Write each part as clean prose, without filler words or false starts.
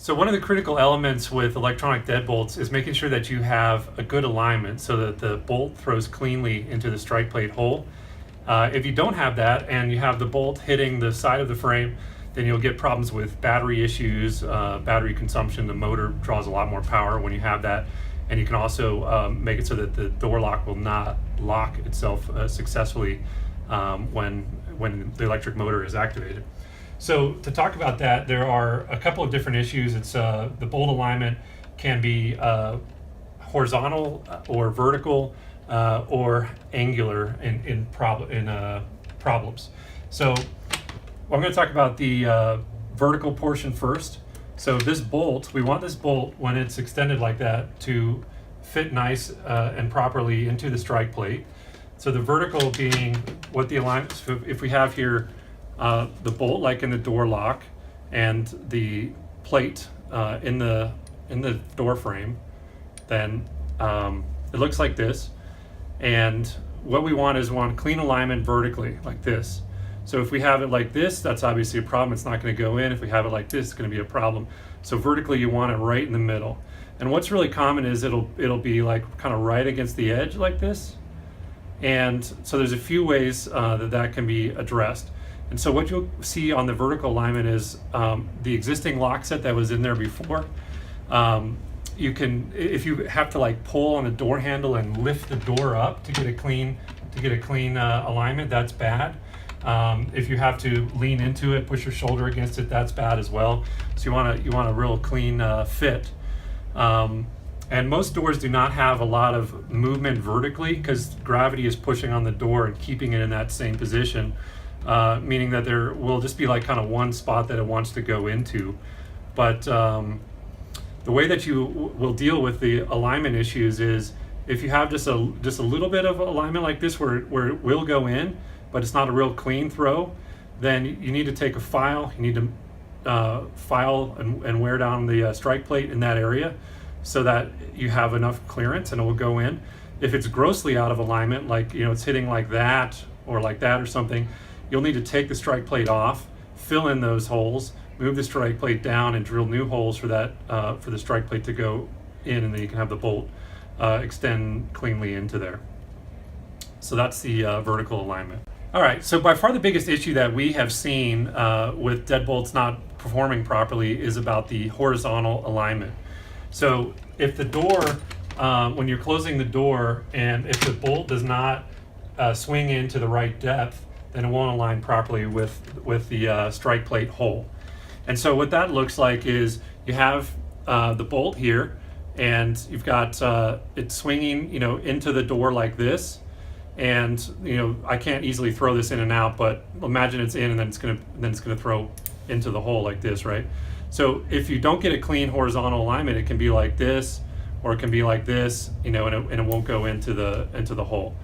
So one of the critical elements with electronic deadbolts is making sure that you have a good alignment so that the bolt throws cleanly into the strike plate hole. If you don't have that and you have the bolt hitting the side of the frame, then you'll get problems with battery issues, battery consumption. The motor draws a lot more power when you have that. And you can also make it so that the door lock will not lock itself successfully when the electric motor is activated. So to talk about that, there are a couple of different issues. It's the bolt alignment can be horizontal or vertical or angular in problems. So I'm going to talk about the vertical portion first. So this bolt, we want this bolt when it's extended like that to fit nice and properly into the strike plate. So the vertical being what the alignment, so if we have here the bolt like in the door lock and the plate in the door frame, then it looks like this. And what we want is clean alignment vertically like this. So if we have it like this, that's obviously a problem. It's not going to go in. If we have it like this, it's going to be a problem. So vertically, you want it right in the middle. And what's really common is it'll be like kind of right against the edge like this. And so there's a few ways that can be addressed. And so what you'll see on the vertical alignment is the existing lock set that was in there before. You can, if you have to like pull on the door handle and lift the door up to get a clean alignment, that's bad. If you have to lean into it, push your shoulder against it, that's bad as well. So you want a real clean fit. And most doors do not have a lot of movement vertically because gravity is pushing on the door and keeping it in that same position, meaning that there will just be like kind of one spot that it wants to go into. But the way that you will deal with the alignment issues is if you have just a little bit of alignment like this where it will go in, but it's not a real clean throw, then you need to take a file. You need to file and wear down the strike plate in that area so that you have enough clearance and it will go in. If it's grossly out of alignment, like it's hitting like that or something, you'll need to take the strike plate off, fill in those holes, move the strike plate down, and drill new holes for that for the strike plate to go in, and then you can have the bolt extend cleanly into there. So that's the vertical alignment. All right, so by far the biggest issue that we have seen with deadbolts not performing properly is about the horizontal alignment. So if the door, when you're closing the door, and if the bolt does not swing into the right depth, then it won't align properly with the strike plate hole. And so what that looks like is you have the bolt here, and you've got it swinging, into the door like this. And I can't easily throw this in and out, but imagine it's in and then it's gonna throw into the hole like this, right? So if you don't get a clean horizontal alignment, it can be like this, or it can be like this, and it won't go into the hole.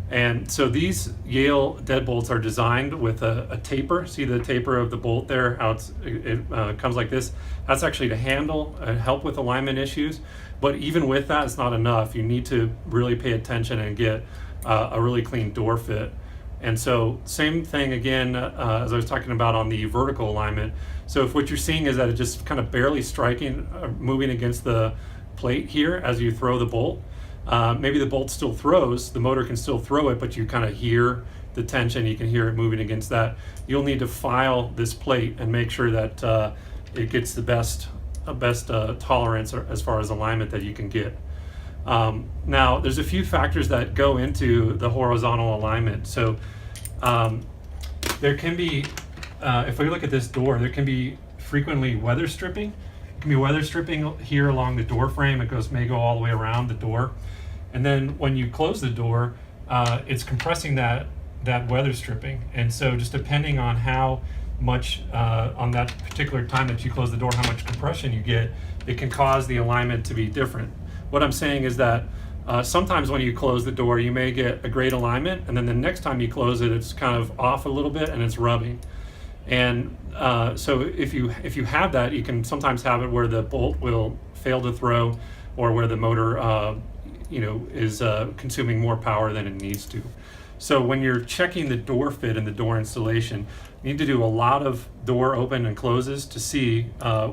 And so these Yale deadbolts are designed with a taper. See the taper of the bolt there? How it comes like this. That's actually to handle and help with alignment issues. But even with that, it's not enough. You need to really pay attention and get a really clean door fit. And so same thing again, as I was talking about on the vertical alignment. So if what you're seeing is that it just kind of barely striking, moving against the plate here as you throw the bolt, maybe the bolt still throws, the motor can still throw it, but you kind of hear the tension, you can hear it moving against that. You'll need to file this plate and make sure that it gets the best tolerance as far as alignment that you can get. Now, there's a few factors that go into the horizontal alignment. So there can be, if we look at this door, there can be frequently weather stripping. It can be weather stripping here along the door frame. It may go all the way around the door. And then when you close the door, it's compressing that weather stripping. And so just depending on how much, on that particular time that you close the door, how much compression you get, it can cause the alignment to be different. What I'm saying is that sometimes when you close the door, you may get a great alignment, and then the next time you close it, it's kind of off a little bit and it's rubbing. And so if you have that, you can sometimes have it where the bolt will fail to throw, or where the motor is consuming more power than it needs to. So when you're checking the door fit and the door installation, you need to do a lot of door open and closes to see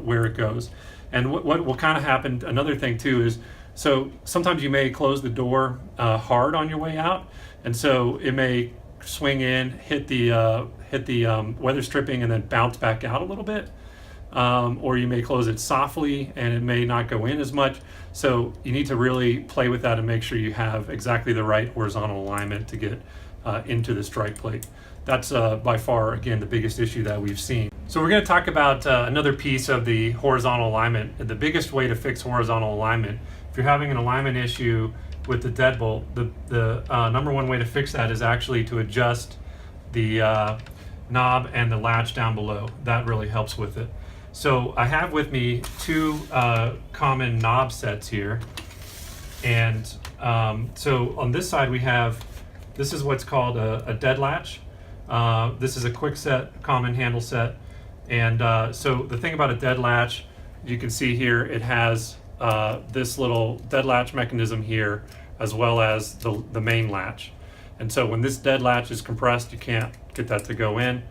where it goes. And what will kind of happen, another thing too, is so sometimes you may close the door hard on your way out, and so it may swing in, hit the weather stripping, and then bounce back out a little bit. Or you may close it softly and it may not go in as much. So you need to really play with that and make sure you have exactly the right horizontal alignment to get into the strike plate. That's by far, again, the biggest issue that we've seen. So we're going to talk about another piece of the horizontal alignment. The biggest way to fix horizontal alignment, if you're having an alignment issue with the deadbolt, the number one way to fix that is actually to adjust the knob and the latch down below. That really helps with it. So I have with me two common knob sets here, and so on this side we have, this is what's called a dead latch. This is a quick set, common handle set, and so the thing about a dead latch, you can see here it has this little dead latch mechanism here as well as the main latch. And so when this dead latch is compressed, you can't get that to go in.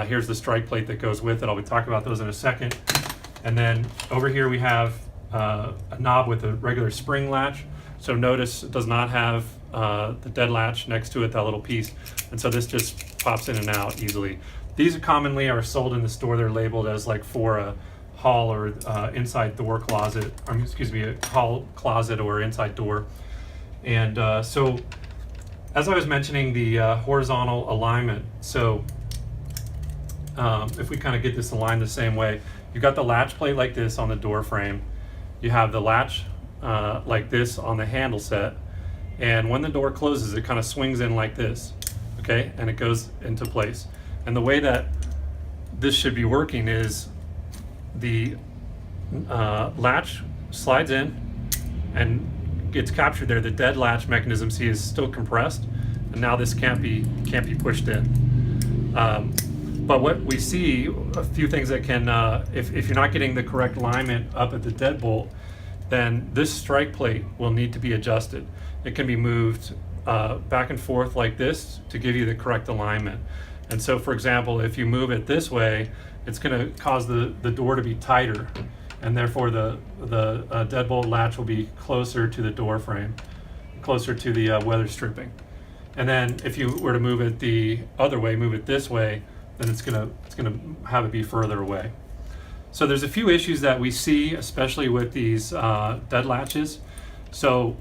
Here's the strike plate that goes with it. I'll be talking about those in a second. And then over here we have a knob with a regular spring latch. So notice it does not have the dead latch next to it, that little piece. And so this just pops in and out easily. These commonly are sold in the store. They're labeled as like for a hall or inside door closet, or excuse me, a hall closet or inside door. And so as I was mentioning, the horizontal alignment, so if we kind of get this aligned the same way, you've got the latch plate like this on the door frame, you have the latch like this on the handle set, and when the door closes it kind of swings in like this, okay, and it goes into place. And the way that this should be working is the latch slides in and gets captured there. The dead latch mechanism, see, is still compressed, and now this can't be pushed in. But what we see, a few things that can, if you're not getting the correct alignment up at the deadbolt, then this strike plate will need to be adjusted. It can be moved back and forth like this to give you the correct alignment. And so, for example, if you move it this way, it's going to cause the door to be tighter, and therefore the deadbolt latch will be closer to the door frame, closer to the weather stripping. And then if you were to move it the other way, move it this way, then it's gonna have it be further away. So there's a few issues that we see, especially with these dead latches. So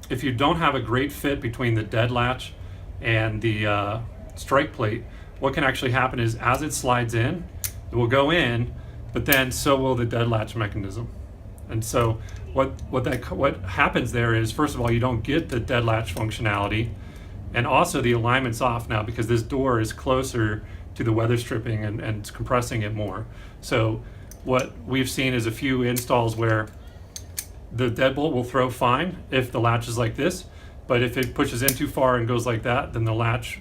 if you don't have a great fit between the dead latch and the strike plate, what can actually happen is as it slides in, it will go in, but then so will the dead latch mechanism. And so what happens there is, first of all, you don't get the dead latch functionality, and also the alignment's off now because this door is closer to the weather stripping and it's compressing it more. So what we've seen is a few installs where the deadbolt will throw fine if the latch is like this, but if it pushes in too far and goes like that, then the latch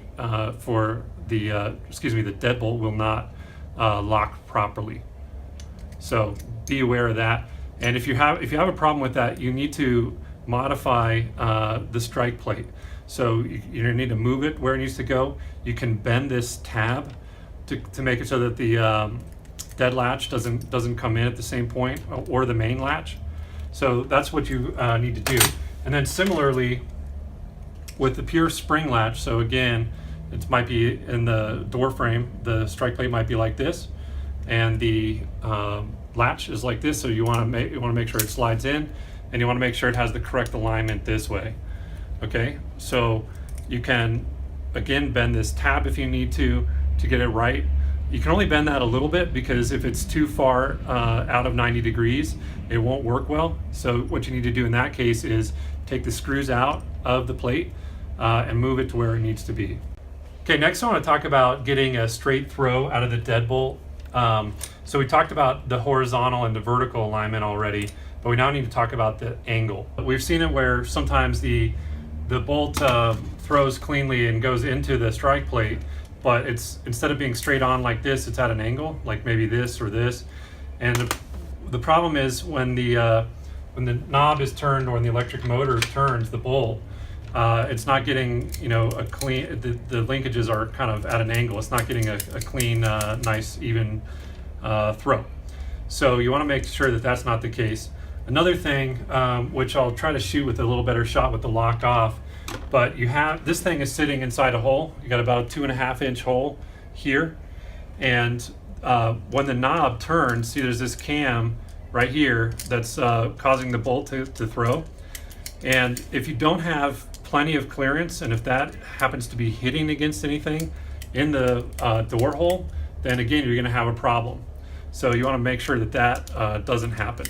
for the the deadbolt will not lock properly. So be aware of that. And if you have a problem with that, you need to modify the strike plate. So you need to move it where it needs to go. You can bend this tab to make it so that the dead latch doesn't come in at the same point, or the main latch. So that's what you need to do. And then similarly with the pure spring latch, so again, it might be in the door frame, the strike plate might be like this, and the latch is like this. So you want to make sure it slides in, and you want to make sure it has the correct alignment this way. Okay, so you can again bend this tab if you need to get it right. You can only bend that a little bit because if it's too far out of 90 degrees, it won't work well. So what you need to do in that case is take the screws out of the plate and move it to where it needs to be. Okay, next I want to talk about getting a straight throw out of the deadbolt. So we talked about the horizontal and the vertical alignment already, but we now need to talk about the angle. We've seen it where sometimes the bolt throws cleanly and goes into the strike plate, but it's, instead of being straight on like this, it's at an angle, like maybe this or this. And the problem is when the knob is turned or when the electric motor turns the bolt, it's not getting, you know, a clean, the linkages are kind of at an angle. It's not getting a clean, nice, even throw. So you want to make sure that that's not the case. Another thing, which I'll try to shoot with a little better shot with the lock off, but you have, this thing is sitting inside a hole. You got about a 2.5 inch hole here. And when the knob turns, see there's this cam right here that's causing the bolt to throw. And if you don't have plenty of clearance, and if that happens to be hitting against anything in the door hole, then again, you're gonna have a problem. So you wanna make sure that that doesn't happen.